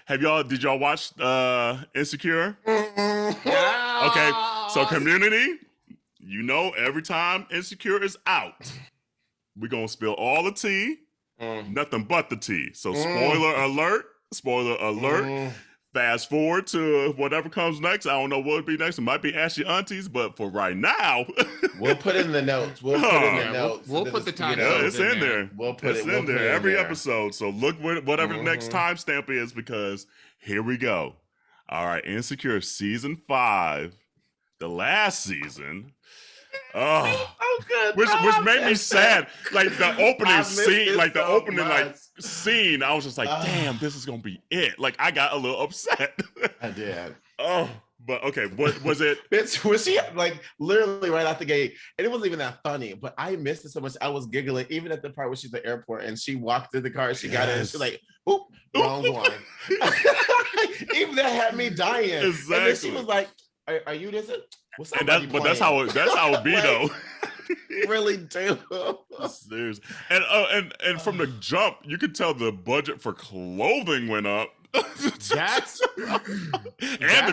Did y'all watch Insecure? Yeah. Okay, so Community, every time Insecure is out, we're gonna spill all the tea, nothing but the tea. So spoiler alert. Fast forward to whatever comes next. I don't know what would be next. It might be Ask Your Aunties, but for right now, we'll put it in the notes. We'll put the time. Yeah, it's in there. We'll put it in there every there. episode. So look whatever the next timestamp is, because here we go. All right, Insecure season 5, the last season. Oh, good. Which made me sad. Like the opening scene, I was just like, damn, this is gonna be it. Like I got a little upset. I did. Oh, but okay, what was it? Was she like literally right out the gate? And it wasn't even that funny, but I missed it so much. I was giggling even at the part where she's at the airport and she walked through the car and she got in and she's like, oop, wrong one. Even that had me dying. Exactly. And then she was like, are you this? And that's how it be though. Really do. Seriously. And from the jump, you could tell the budget for clothing went up. That's the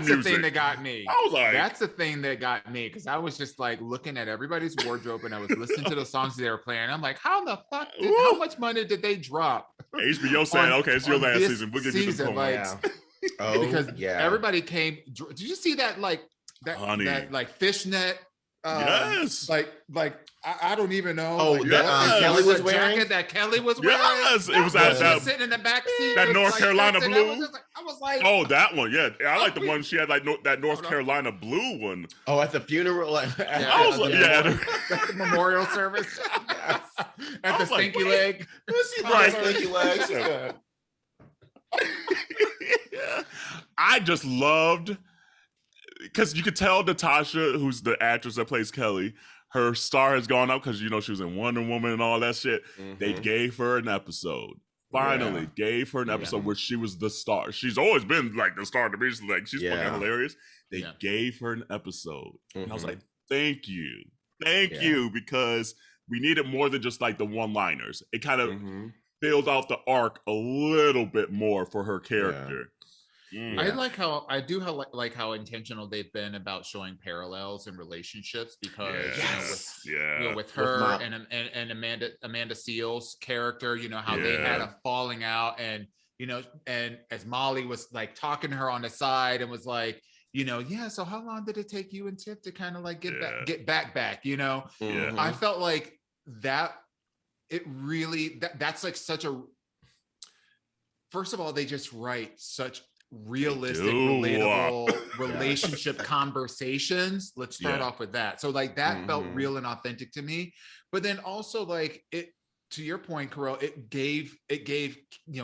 music. The thing that got me. I was like, that's the thing that got me, because I was just like looking at everybody's wardrobe and I was listening to the songs they were playing. I'm like, how the fuck? How much money did they drop? HBO saying, okay, it's your last season. We'll give you the promo. Because everybody came. Did you see that that like fishnet? Yes. Like I don't even know. Oh, that Kelly was wearing. Jacket that Kelly was wearing. Yes, it was that sitting in the back seat. That North Carolina blue. I was like, oh, that one. Yeah, I like the one she had, like that North Carolina blue one. Oh, at the funeral. At the memorial service. Yes. At the stinky leg. Right, stinky legs. Yeah. I just loved, because you could tell Natasha, who's the actress that plays Kelly, her star has gone up because she was in Wonder Woman and all that shit. They gave her an episode. Finally, gave her an episode where she was the star. She's always been like the star to me. She's like, she's fucking hilarious. They gave her an episode. And I was like, thank you, because we needed more than just like the one-liners. It kind of filled out the arc a little bit more for her character. I like how like how intentional they've been about showing parallels in relationships, because with her and Amanda Seal's character, how they had a falling out, and and as Molly was like talking to her on the side and was like, so how long did it take you and Tiff to kind of like get back? I felt like that it really that's like such a, first of all, they just write such realistic, relatable relationship conversations. Let's start off with that. So like that felt real and authentic to me. But then also like it, to your point, Kerel, it gave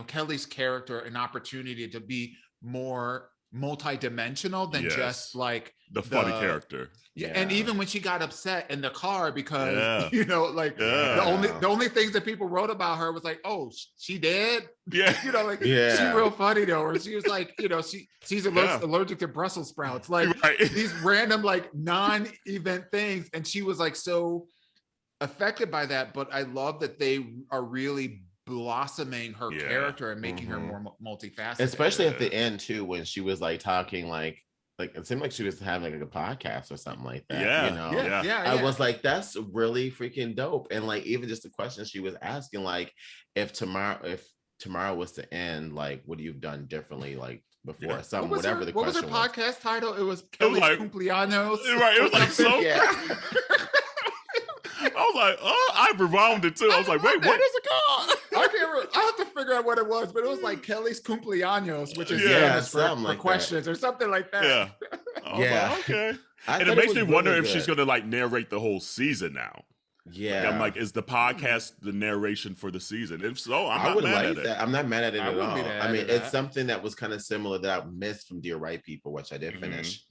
Kelly's character an opportunity to be more multi-dimensional than just like the funny character. And even when she got upset in the car because the only things that people wrote about her was like, oh, she dead. She's real funny though. Or she was like, she's allergic to Brussels sprouts, like these random like non-event things, and she was like so affected by that. But I love that they are really blossoming her character and making her more multifaceted, especially at the end too, when she was like talking like it seemed like she was having like a podcast or something like that. I was like, that's really freaking dope. And like even just the question she was asking, like if tomorrow was to end, like what have you done differently, like before something, whatever the question was. What was her podcast title? It was Kelly's Cumpleaños. Right, it was like so I was like, oh, I rewound it too. I was like, wait, what is it called? I can't remember. I have to figure out what it was, but it was like Kelly's Cumpleaños, which is for like questions that. Or something like that. Yeah. Like, okay. And it makes me wonder if she's going to like narrate the whole season now. Yeah. Like, I'm like, is the podcast the narration for the season? If so, I'm not mad at it. I'm not mad at it at all. I mean, it's something that was kind of similar that I missed from Dear White People, which I did finish.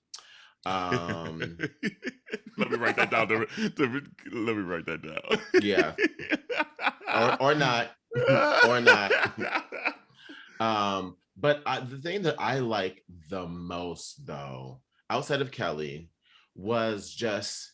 Let me write that down. Let me write that down. Yeah. Or not. But the thing that I like the most, though, outside of Kelly, was just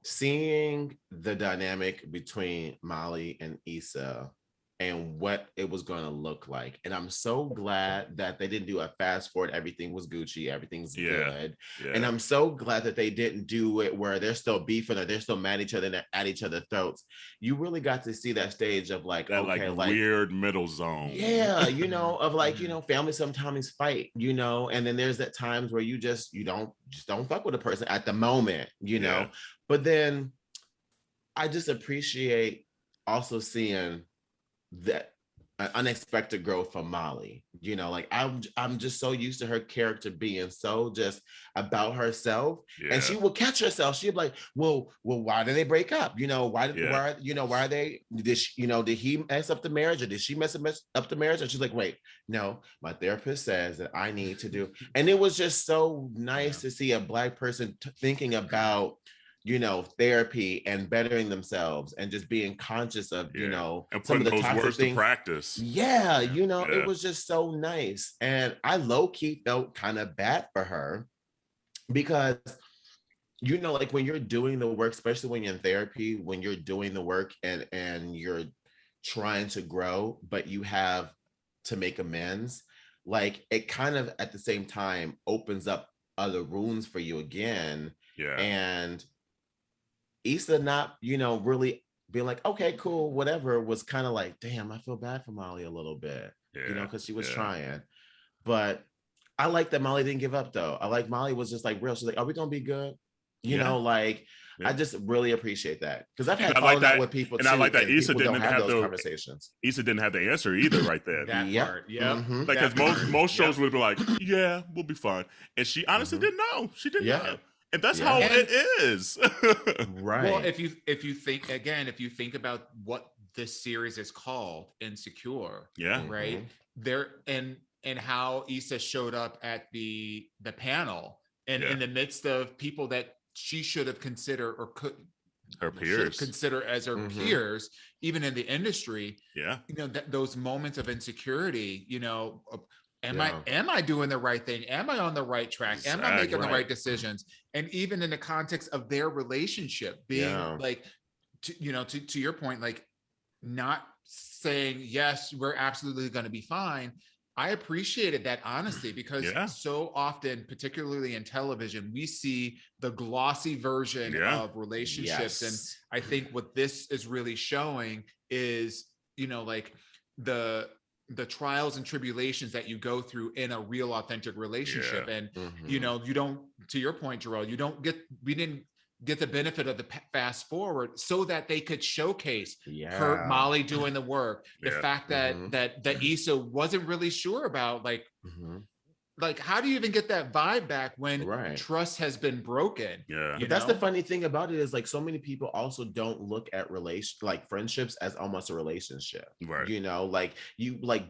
seeing the dynamic between Molly and Issa and what it was going to look like. And I'm so glad that they didn't do a fast forward. Everything was Gucci. Everything's good. Yeah. And I'm so glad that they didn't do it where they're still beefing or they're still mad at each other and they're at each other's throats. You really got to see that stage of like, that like weird middle zone. Yeah. You know, of like, you know, families sometimes fight, you know, and then there's that times where you don't fuck with a person at the moment, you know, but then I just appreciate also seeing that unexpected growth from Molly. You know, like I'm just so used to her character being so just about herself, and she will catch herself. She'll be like, well, why did they break up? You know, why are they? Did he mess up the marriage, or did she mess up the marriage? And she's like, wait, no, my therapist says that I need to do. And it was just so nice to see a Black person thinking about, you know, therapy and bettering themselves and just being conscious of, you know, and some of the those toxic words to practice. Yeah, you know, it was just so nice. And I low-key felt kind of bad for her because, you know, like when you're doing the work, especially when you're in therapy, when you're doing the work and you're trying to grow, but you have to make amends, like it kind of at the same time opens up other wounds for you again. And Issa not, you know, really being like, okay, cool, whatever, was kind of like, damn, I feel bad for Molly a little bit, you know, because she was trying. But I like that Molly didn't give up, though. I like Molly was just like real. She's like, are we going to be good? You know, like, I just really appreciate that. Because I've had falling out with people, and I like that Issa didn't have those conversations. Issa didn't have the answer either right there. That part, Like, because most shows would be like, yeah, we'll be fine. And she honestly didn't know. She didn't know. And that's how it is. Right. Well, if you think about what this series is called, Insecure. Right. There and how Issa showed up at the panel and in the midst of people that she should have considered or could her peers consider as her peers, even in the industry. You know, those moments of insecurity, you know, am I doing the right thing? Am I on the right track? Am I making the right decisions? And even in the context of their relationship being like, to your point, like not saying, yes, we're absolutely going to be fine. I appreciated that honesty because so often, particularly in television, we see the glossy version of relationships. And I think what this is really showing is, you know, like the trials and tribulations that you go through in a real authentic relationship. And, you know, you don't, to your point, Jerrell, we didn't get the benefit of the fast forward so that they could showcase her, Molly doing the work. The fact that Issa wasn't really sure about, like, how do you even get that vibe back when trust has been broken? But that's the funny thing about it is like so many people also don't look at friendships as almost a relationship. You know, like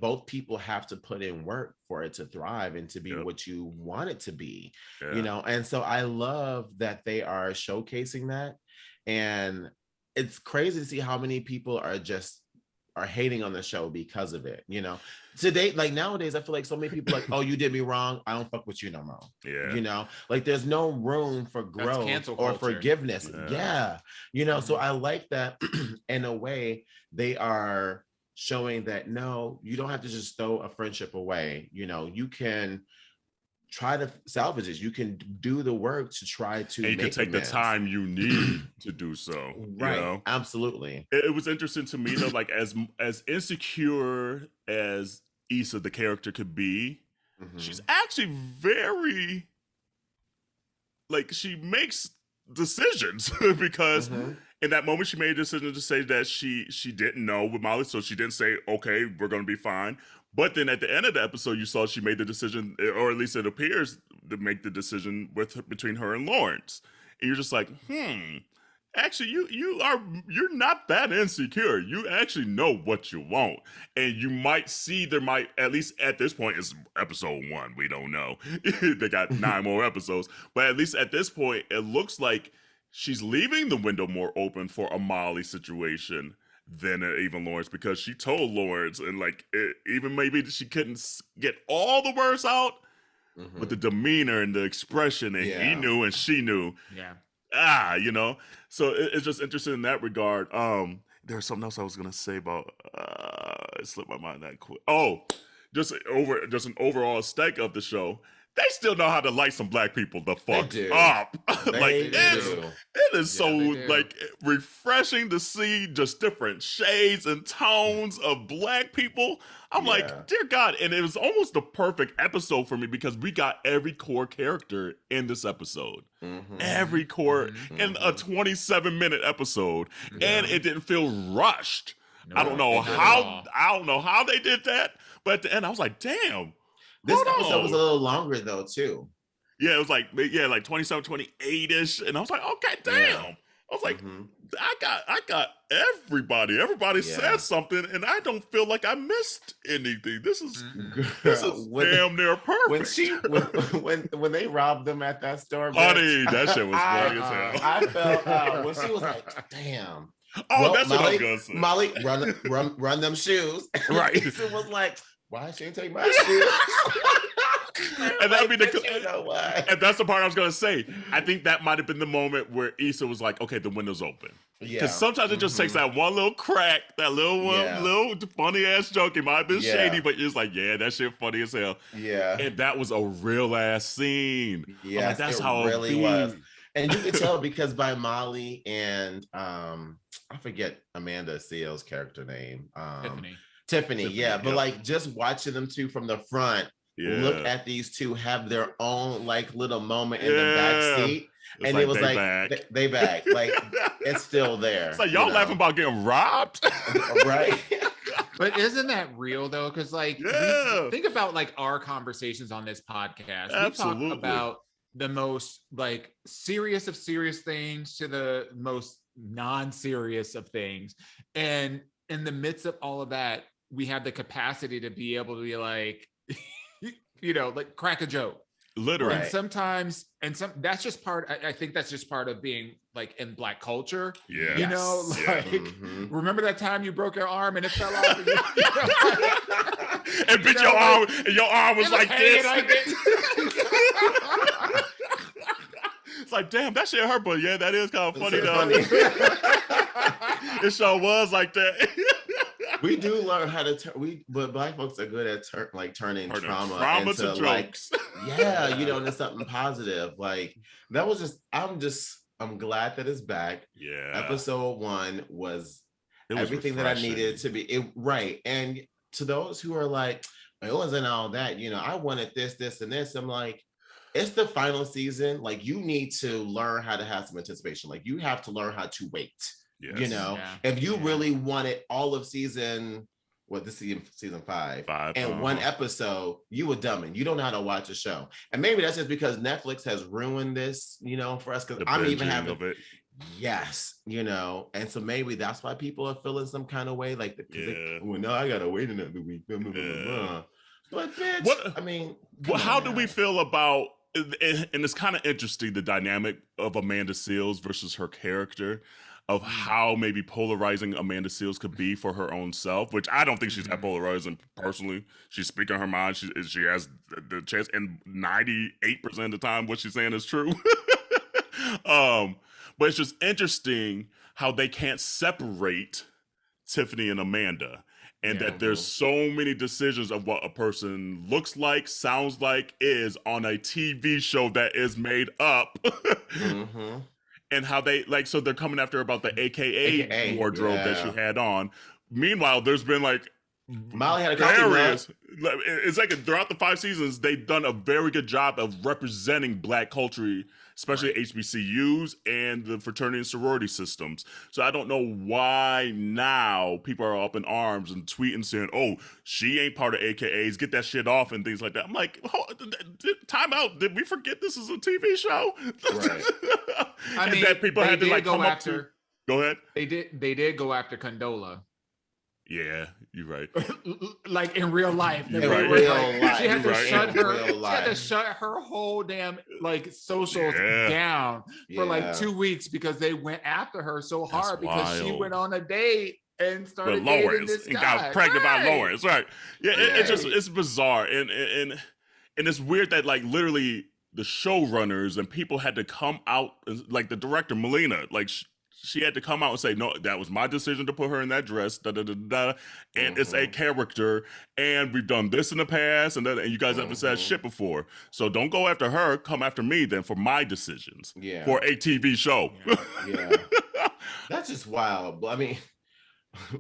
both people have to put in work for it to thrive and to be what you want it to be. You know, and so I love that they are showcasing that. And it's crazy to see how many people are hating on the show because of it, you know. Today, like nowadays, I feel like so many people like, oh, you did me wrong, I don't fuck with you no more. You know, like there's no room for growth or forgiveness. You know, so I like that in a way they are showing that no, you don't have to just throw a friendship away. You know, you can try to salvage it. You can do the work to try to and you can take amends. The time you need to do so. You know? Absolutely. It was interesting to me though, like as insecure as Issa the character could be, she's actually very, like, she makes decisions because in that moment she made a decision to say that she didn't know with Molly, so she didn't say, okay, we're gonna be fine. But then at the end of the episode, you saw she made the decision, or at least it appears to make the decision between her and Lawrence. And you're just like, actually, you're not that insecure. You actually know what you want. And you might see there might, at least at this point, it's episode 1. We don't know. They got 9 more episodes. But at least at this point, it looks like she's leaving the window more open for a Molly situation than even Lawrence, because she told Lawrence, and like even maybe she couldn't get all the words out, but the demeanor and the expression, and he knew and she knew. You know, so it's just interesting in that regard. there's something else I was gonna say about. It slipped my mind that quick. Oh, just an overall aesthetic of the show. They still know how to light some black people the fuck up. Like it is so like refreshing to see just different shades and tones of black people. I'm like, dear God, and it was almost the perfect episode for me because we got every core character in this episode. Every core in a 27-minute episode, and it didn't feel rushed. I don't know how they did that, but at the end I was like, damn. This episode was a little longer though, too. Yeah, it was like 27, 28-ish. And I was like, okay, damn. Yeah. I was like, I got everybody. Everybody said something, and I don't feel like I missed anything. This is damn near perfect. When they robbed them at that store, honey, that shit was funny as hell. I felt when she was like, damn. Oh, that's Molly, what I was gonna say. Molly, run them shoes. Right. It was like, why she ain't take my shoes? And that'd be and that's the part I was gonna say. I think that might have been the moment where Issa was like, okay, the window's open. Yeah. Because sometimes it just takes that one little crack, that little funny ass joke. It might have been shady, but you're just like, yeah, that shit funny as hell. Yeah. And that was a real ass scene. Yeah, like, that's how it really was. And you could tell because by Molly and I forget Amanda Seal's character name. Tiffany, yeah. But like just watching them two from the front, look at these two have their own like little moment in the back seat. And like, it was they back. Like it's still there. It's like y'all laughing about getting robbed. Right. But isn't that real though? Because like think about like our conversations on this podcast. Absolutely. We talk about the most like serious of serious things to the most non-serious of things. And in the midst of all of that, we have the capacity to be able to be like, like crack a joke. Literally. And sometimes, that's just part, I think that's just part of being like in Black culture. Yeah. You know, like, remember that time you broke your arm and it fell off? And bit your arm, and your arm was like this. It's like, damn, that shit hurt, but yeah, that is kind of funny though. It sure was like that. We do learn how to but Black folks are good at turning trauma into to jokes. Into something positive. Like that was I'm glad that it's back. Yeah. Episode 1 was everything refreshing. That I needed to be right. And to those who are like, it wasn't all that, I wanted this, and this. I'm like, it's the final season. Like you need to learn how to have some anticipation. Like you have to learn how to wait. Yes. If you really wanted all of season 5 and one episode, you were dumb and you don't know how to watch a show. And maybe that's just because Netflix has ruined this, for us, because I'm even having of it. Yes, and so maybe that's why people are feeling some kind of way, like no, I gotta wait another week. But bitch, how do we feel about? And it's kind of interesting, the dynamic of Amanda Seales versus her character, of how maybe polarizing Amanda Seales could be for her own self, which I don't think she's that polarizing personally. She's speaking her mind. She has the chance, and 98% of the time what she's saying is true. But it's just interesting how they can't separate Tiffany and Amanda. And that there's so many decisions of what a person looks like, sounds like, is on a TV show that is made up. And how they, so they're coming after her about the AKA wardrobe that she had on. Meanwhile, there's been Molly had a various. It's like throughout the 5 seasons, they've done a very good job of representing Black culture, especially HBCUs and the fraternity and sorority systems. So I don't know why now people are up in arms and tweeting saying, "Oh, she ain't part of AKAs. Get that shit off," and things like that. I'm like, time out. Did we forget this is a TV show? Right. I mean, that people had to come up to. Go ahead. They did go after Condola. Yeah, you're right. Like in real life. She had to shut her whole damn socials down for 2 weeks because they went after her so hard because she went on a date and started dating this guy. And got pregnant by Lawrence. Right. Yeah, it's bizarre. And it's weird that literally the showrunners and people had to come out, like the director Melina, she had to come out and say, no, that was my decision to put her in that dress, and it's a character, and we've done this in the past, and you guys haven't said shit before. So don't go after her, come after me then for my decisions for a TV show. Yeah. That's just wild. I mean,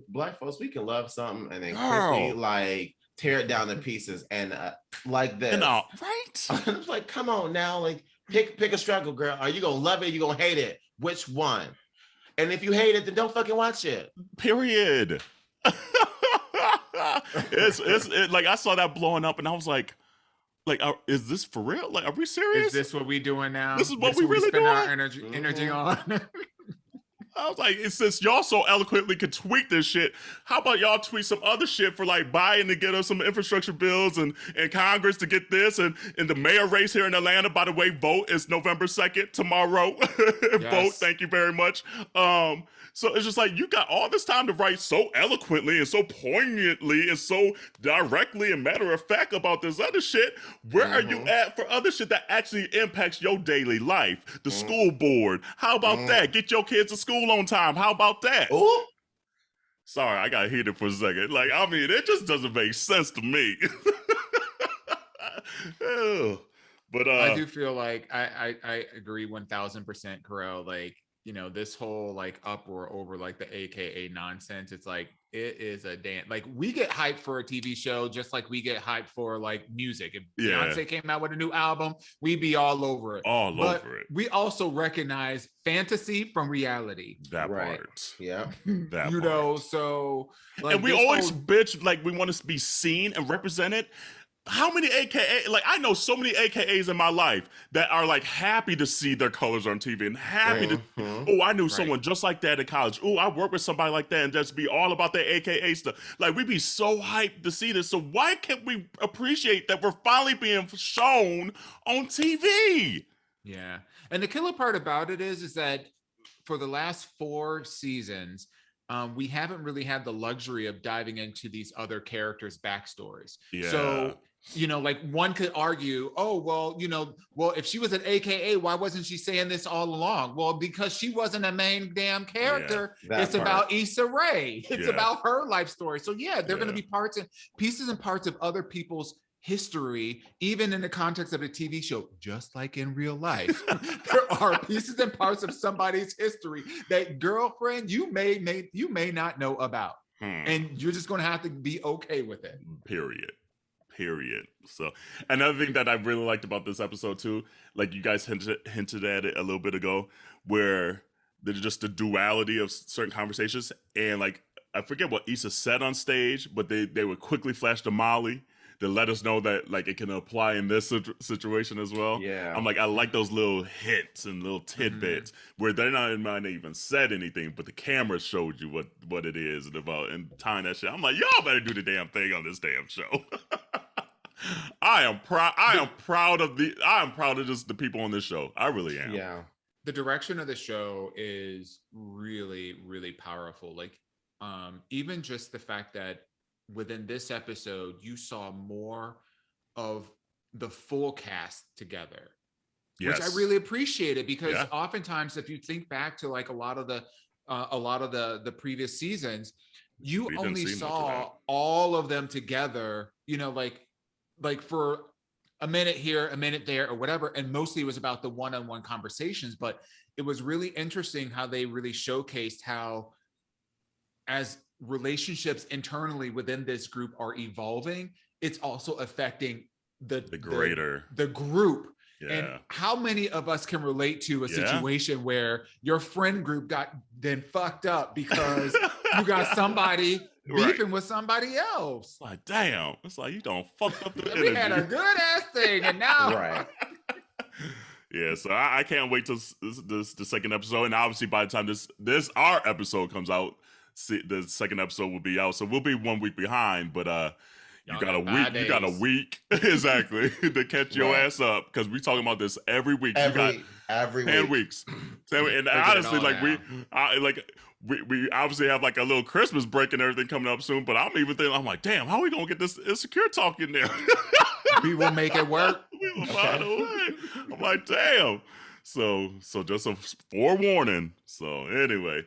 Black folks, we can love something and then quickly like tear it down to pieces and like this. Right? It's like, come on now, like pick a struggle, girl. Are you gonna love it? Are you gonna hate it? Which one? And if you hate it, then don't fucking watch it. Period. It's like I saw that blowing up and I was like, is this for real? Like, are we serious? Is this what we doing now? This is what we really doing? Our energy on. I was like, since y'all so eloquently could tweet this shit, how about y'all tweet some other shit for like Biden to get us some infrastructure bills and Congress to get this and the mayor race here in Atlanta, by the way, vote is November 2nd, tomorrow. Vote, thank you very much. So it's just like, you got all this time to write so eloquently and so poignantly and so directly and matter of fact about this other shit. Where are you at for other shit that actually impacts your daily life? The school board. How about that? Get your kids to school on time. How about that? Ooh. Sorry, I got heated for a second. Like, I mean, it just doesn't make sense to me. But I do feel like I agree 1000%, Kerel. Like, you know, this whole like uproar over like the AKA nonsense. It's like, it is a damn, like we get hyped for a TV show just like we get hyped for like music. If Beyonce came out with a new album, we'd be all over it. Over it. We also recognize fantasy from reality. That part. Yeah. That you know, so like, and we always bitch like we want to be seen and represented. How many AKA, like I know so many AKAs in my life that are like happy to see their colors on TV and happy to, I knew someone just like that in college. Oh, I work with somebody like that and just be all about their AKA stuff. Like we'd be so hyped to see this. So why can't we appreciate that we're finally being shown on TV? Yeah. And the killer part about it is that for the last 4 seasons, we haven't really had the luxury of diving into these other characters' backstories. Yeah. So, you know, like one could argue, oh, well, you know, well, if she was an AKA, why wasn't she saying this all along? Well, because she wasn't a main damn character. It's about Issa Rae. It's about her life story. So yeah, they're going to be parts and pieces and parts of other people's history, even in the context of a TV show, just like in real life. There are pieces and parts of somebody's history that, girlfriend, you may not know about. And you're just going to have to be okay with it. Period. So another thing that I really liked about this episode too, like you guys hinted at it a little bit ago, where there's just the duality of certain conversations. And like, I forget what Issa said on stage, but they would quickly flash to Molly to let us know that like it can apply in this situation as well. Yeah. I'm like, I like those little hints and little tidbits where they're not even said anything, but the camera showed you what it is and about and tying that shit. I'm like, y'all better do the damn thing on this damn show. I am proud of just the people on this show. I really am. Yeah. The direction of the show is really, really powerful. Like, even just the fact that within this episode, you saw more of the full cast together, which I really appreciated, because oftentimes, if you think back to like a lot of the previous seasons, you only saw all of them together, you know, like for a minute here, a minute there, or whatever. And mostly it was about the one-on-one conversations, but it was really interesting how they really showcased how, as relationships internally within this group are evolving, it's also affecting the group. Yeah. And how many of us can relate to a situation where your friend group got then fucked up because you got somebody beefing with somebody else? Like, damn, it's like you don't fuck up the energy. We had a good ass thing, and now Yeah, so I can't wait till the second episode, and obviously by the time this our episode comes out, the second episode will be out, so we'll be 1 week behind, but you got a week exactly to catch your ass up, because we talking about this every week. Every 10 weeks. And honestly, like we obviously have like a little Christmas break and everything coming up soon, but I'm like, damn, how are we gonna get this Insecure talk in there? We will make it work. We will find a way. I'm like, damn. So just a forewarning. So anyway,